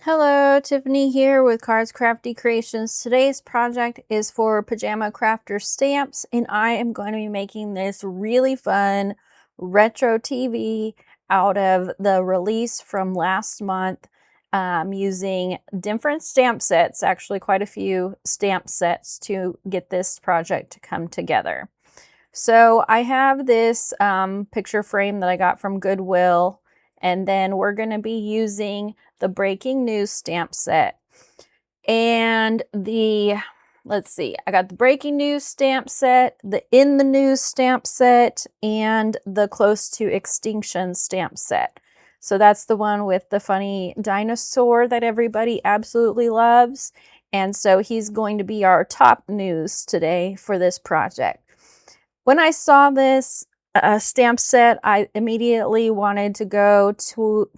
Hello, Tiffany here with Cards Crafty Creations. Today's project is for Pajama Crafter Stamps, and I am going to be making this really fun retro TV out of the release from last month using different stamp sets, actually quite a few stamp sets to get this project to come together. So I have this picture frame that I got from Goodwill, and then we're going to be using the breaking news stamp set. And let's see, I got the breaking news stamp set, the in the news stamp set, and the close to extinction stamp set. So that's the one with the funny dinosaur that everybody absolutely loves. And so he's going to be our top news today for this project. When I saw this stamp set, I immediately wanted to go to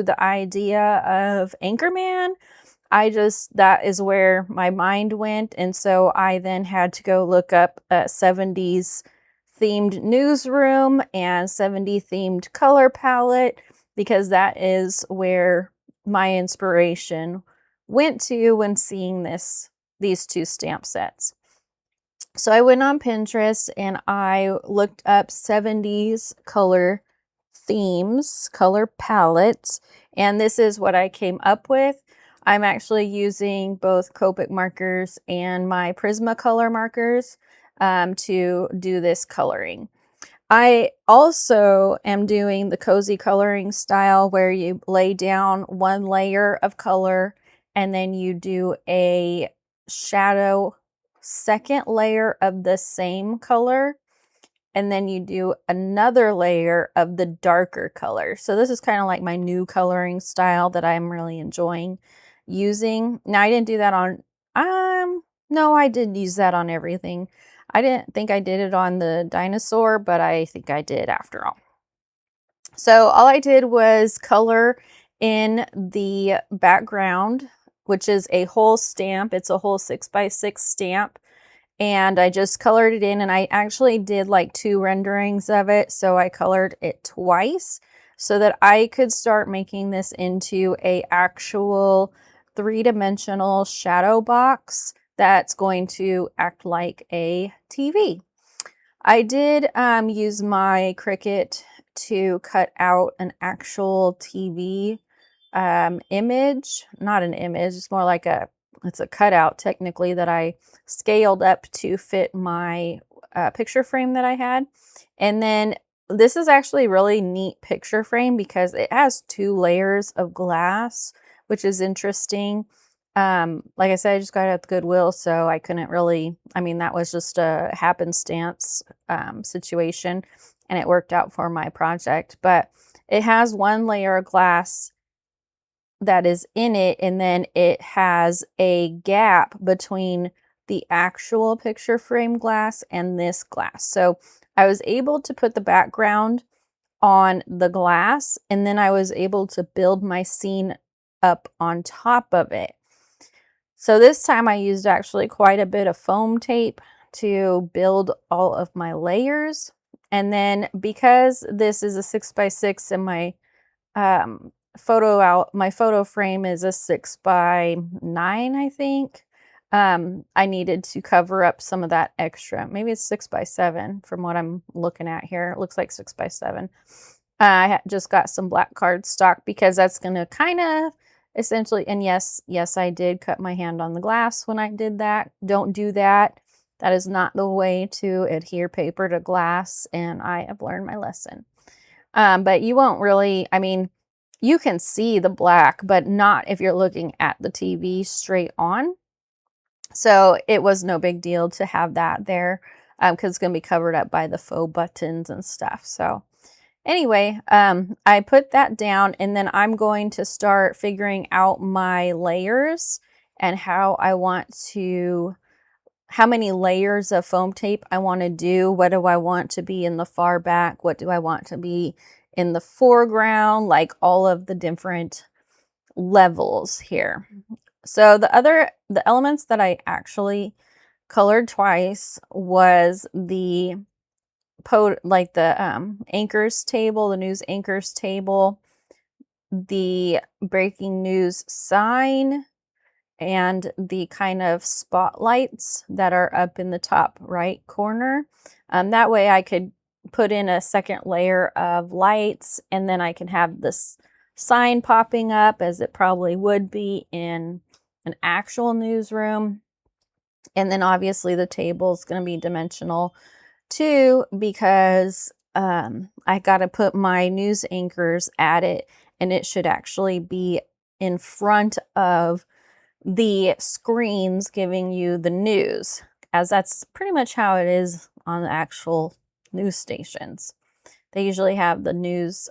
the idea of Anchorman. That is where my mind went. And so I then had to go look up a 70s themed newsroom and 70 themed color palette, because that is where my inspiration went to when seeing these two stamp sets. So I went on Pinterest and I looked up 70s color themes, color palettes, and this is what I came up with. I'm actually using both Copic markers and my Prismacolor markers to do this coloring. I also am doing the cozy coloring style where you lay down one layer of color and then you do a shadow second layer of the same color, and then you do another layer of the darker color. So this is kind of like my new coloring style that I'm really enjoying using. Now I didn't do that on, no, I did use that on everything. I didn't think I did it on the dinosaur, but I think I did after all. So all I did was color in the background, which is a whole stamp. It's a whole 6x6 stamp. And I just colored it in, and I actually did like 2 renderings of it. So I colored it twice so that I could start making this into a actual 3-dimensional shadow box that's going to act like a TV. I did use my Cricut to cut out an actual TV image, not an image, it's more like it's a cutout technically that I scaled up to fit my picture frame that I had. And then this is actually a really neat picture frame because it has 2 layers of glass, which is interesting. Like I said, I just got it at the Goodwill, so I couldn't really, that was just a happenstance situation, and it worked out for my project. But it has 1 layer of glass that is in it, and then it has a gap between the actual picture frame glass and this glass. So I was able to put the background on the glass, and then I was able to build my scene up on top of it. So this time I used actually quite a bit of foam tape to build all of my layers. And then because this is a 6x6 and my my photo frame is a 6x9, I think. I needed to cover up some of that extra. Maybe it's 6x7 from what I'm looking at here. It looks like 6x7. I just got some black cardstock because that's going to kind of essentially, and yes, I did cut my hand on the glass when I did that. Don't do that. That is not the way to adhere paper to glass, and I have learned my lesson. But you won't really, you can see the black, but not if you're looking at the TV straight on. So it was no big deal to have that there because it's going to be covered up by the faux buttons and stuff. So anyway, I put that down, and then I'm going to start figuring out my layers and how many layers of foam tape I want to do. What do I want to be in the far back? What do I want to be in the foreground? Like all of the different levels here. So the elements that I actually colored twice was the anchors table, the news anchors table, the breaking news sign and the kind of spotlights that are up in the top right corner. That way I could put in a second layer of lights, and then I can have this sign popping up as it probably would be in an actual newsroom. And then obviously the table is going to be dimensional too, because I got to put my news anchors at it, and it should actually be in front of the screens giving you the news, as that's pretty much how it is on the actual news stations. They usually have the news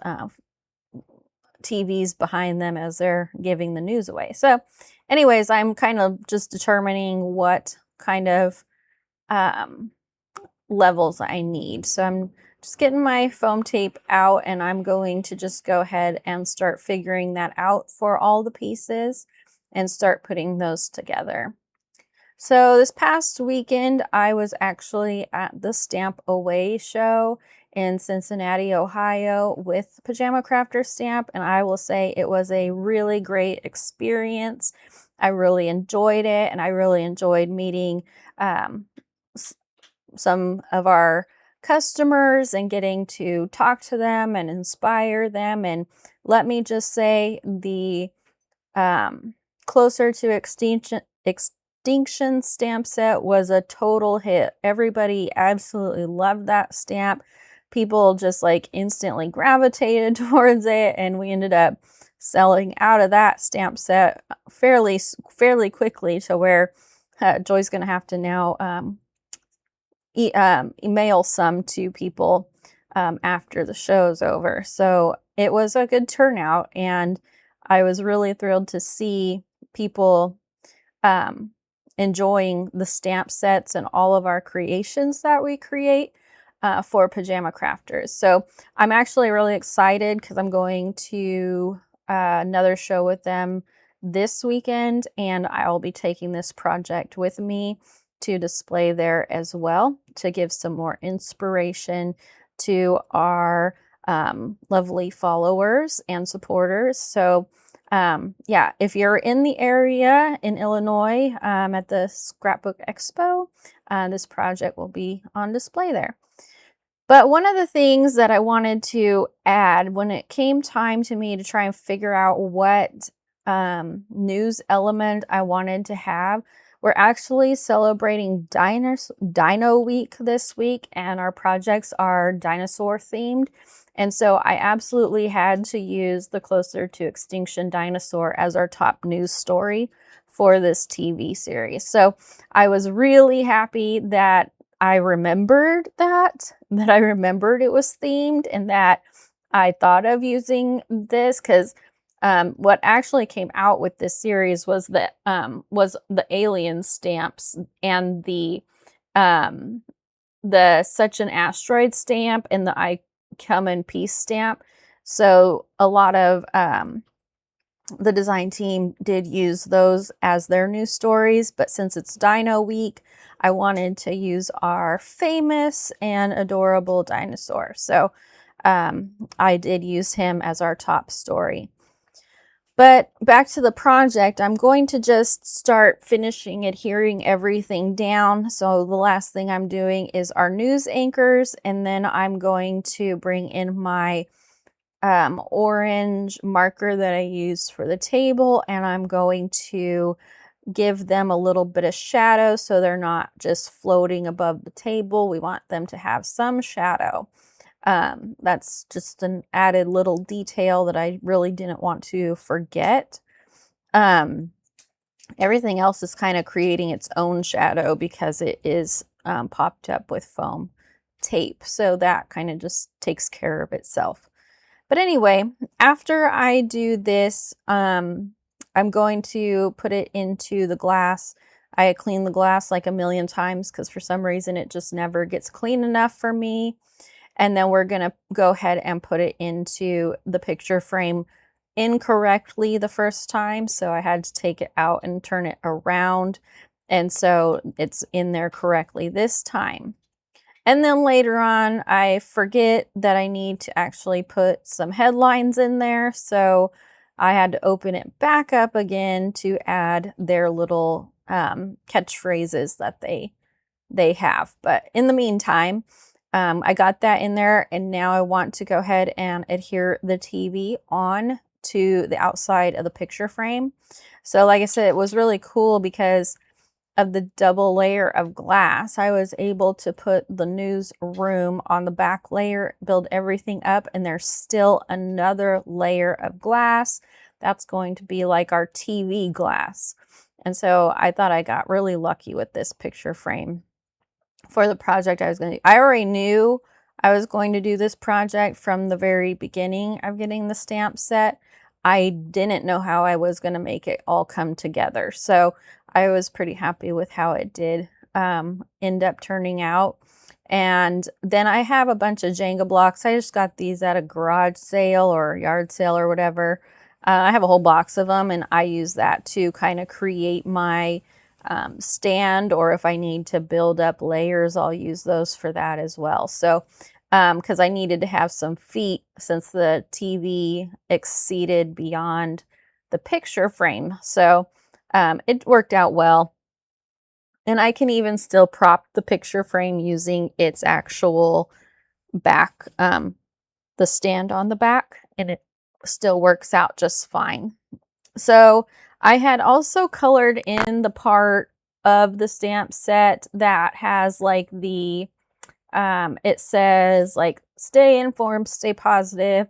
TVs behind them as they're giving the news away. So anyways, I'm kind of just determining what kind of levels I need. So I'm just getting my foam tape out, and I'm going to just go ahead and start figuring that out for all the pieces and start putting those together. So this past weekend, I was actually at the Stamp Away show in Cincinnati, Ohio with Pajama Crafter Stamp, and I will say it was a really great experience. I really enjoyed it, and I really enjoyed meeting some of our customers and getting to talk to them and inspire them. And let me just say, the Closer to Extinction stamp set was a total hit. Everybody absolutely loved that stamp. People just like instantly gravitated towards it, and we ended up selling out of that stamp set fairly quickly, to where Joy's going to have to now email some to people after the show's over. So it was a good turnout, and I was really thrilled to see people enjoying the stamp sets and all of our creations that we create for Pajama Crafters. So I'm actually really excited because I'm going to another show with them this weekend, and I'll be taking this project with me to display there as well, to give some more inspiration to our lovely followers and supporters. So yeah, if you're in the area in Illinois at the Scrapbook Expo, this project will be on display there. But one of the things that I wanted to add when it came time to me to try and figure out what news element I wanted to have, we're actually celebrating Dino Week this week, and our projects are dinosaur themed. And so I absolutely had to use the Closer to Extinction dinosaur as our top news story for this TV series. So I was really happy that I remembered I remembered it was themed, and that I thought of using this, because what actually came out with this series was the alien stamps and the Such an Asteroid stamp and the I Come in Peace stamp. So a lot of the design team did use those as their news stories, but since it's Dino Week, I wanted to use our famous and adorable dinosaur. So I did use him as our top story. But back to the project, I'm going to just start finishing adhering everything down. So the last thing I'm doing is our news anchors, and then I'm going to bring in my orange marker that I used for the table, and I'm going to give them a little bit of shadow so they're not just floating above the table. We want them to have some shadow. That's just an added little detail that I really didn't want to forget. Everything else is kind of creating its own shadow because it is popped up with foam tape. So that kind of just takes care of itself. But anyway, after I do this, I'm going to put it into the glass. I clean the glass like a million times because for some reason it just never gets clean enough for me. And then we're going to go ahead and put it into the picture frame incorrectly the first time. So I had to take it out and turn it around. And so it's in there correctly this time. And then later on, I forget that I need to actually put some headlines in there. So I had to open it back up again to add their little catchphrases that they have. But in the meantime, I got that in there, and now I want to go ahead and adhere the TV on to the outside of the picture frame. So like I said, it was really cool because of the double layer of glass. I was able to put the newsroom on the back layer, build everything up, and there's still another layer of glass. That's going to be like our TV glass. And so I thought I got really lucky with this picture frame for the project I was going to do. I already knew I was going to do this project from the very beginning of getting the stamp set. I didn't know how I was going to make it all come together. So I was pretty happy with how it did end up turning out. And then I have a bunch of Jenga blocks. I just got these at a garage sale or yard sale or whatever. I have a whole box of them, and I use that to kind of create my stand, or if I need to build up layers, I'll use those for that as well. So because I needed to have some feet since the TV exceeded beyond the picture frame. So it worked out well. And I can even still prop the picture frame using its actual back, the stand on the back, and it still works out just fine. So I had also colored in the part of the stamp set that has like the, it says like, stay informed, stay positive,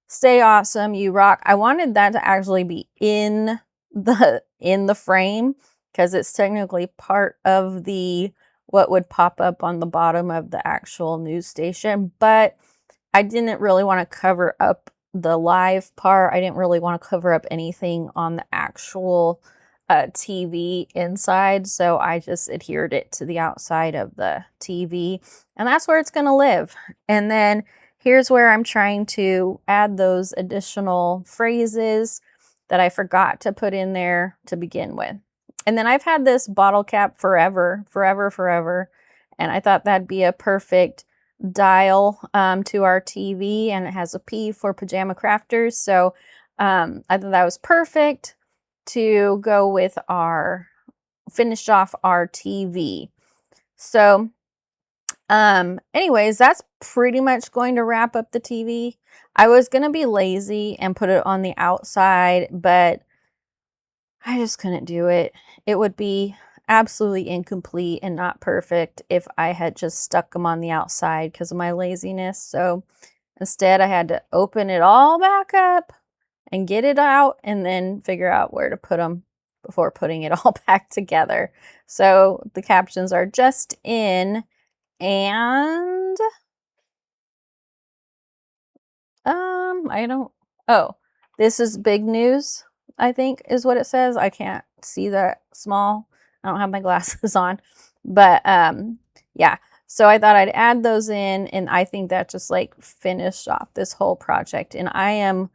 stay awesome, you rock. I wanted that to actually be in the frame because it's technically part of the, what would pop up on the bottom of the actual news station, but I didn't really want to cover up the live part. I didn't really want to cover up anything on the actual TV inside, so I just adhered it to the outside of the TV, and that's where it's going to live. And then here's where I'm trying to add those additional phrases that I forgot to put in there to begin with. And then I've had this bottle cap forever, and I thought that'd be a perfect dial to our TV, and it has a P for Pajama Crafters. So I thought that was perfect to go with our, finish off our TV. So anyways, that's pretty much going to wrap up the TV. I was going to be lazy and put it on the outside, but I just couldn't do it. It would be absolutely incomplete and not perfect if I had just stuck them on the outside because of my laziness. So instead I had to open it all back up and get it out and then figure out where to put them before putting it all back together. So the captions are just in, and I don't, oh, this is big news, I think is what it says. I can't see that small. I don't have my glasses on, but yeah. So I thought I'd add those in, and I think that just like finished off this whole project, and I am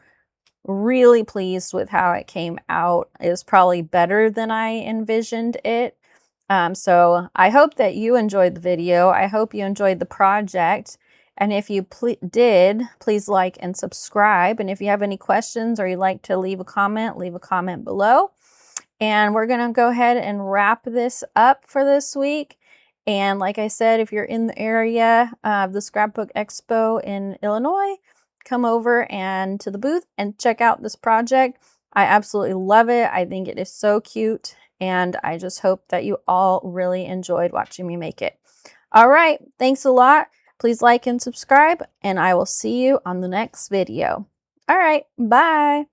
really pleased with how it came out. It was probably better than I envisioned it. So I hope that you enjoyed the video. I hope you enjoyed the project. And if you did, please like and subscribe. And if you have any questions or you'd like to leave a comment below. And we're going to go ahead and wrap this up for this week. And like I said, if you're in the area of the Scrapbook Expo in Illinois, come over and to the booth and check out this project. I absolutely love it. I think it is so cute. And I just hope that you all really enjoyed watching me make it. All right. Thanks a lot. Please like and subscribe, and I will see you on the next video. All right. Bye.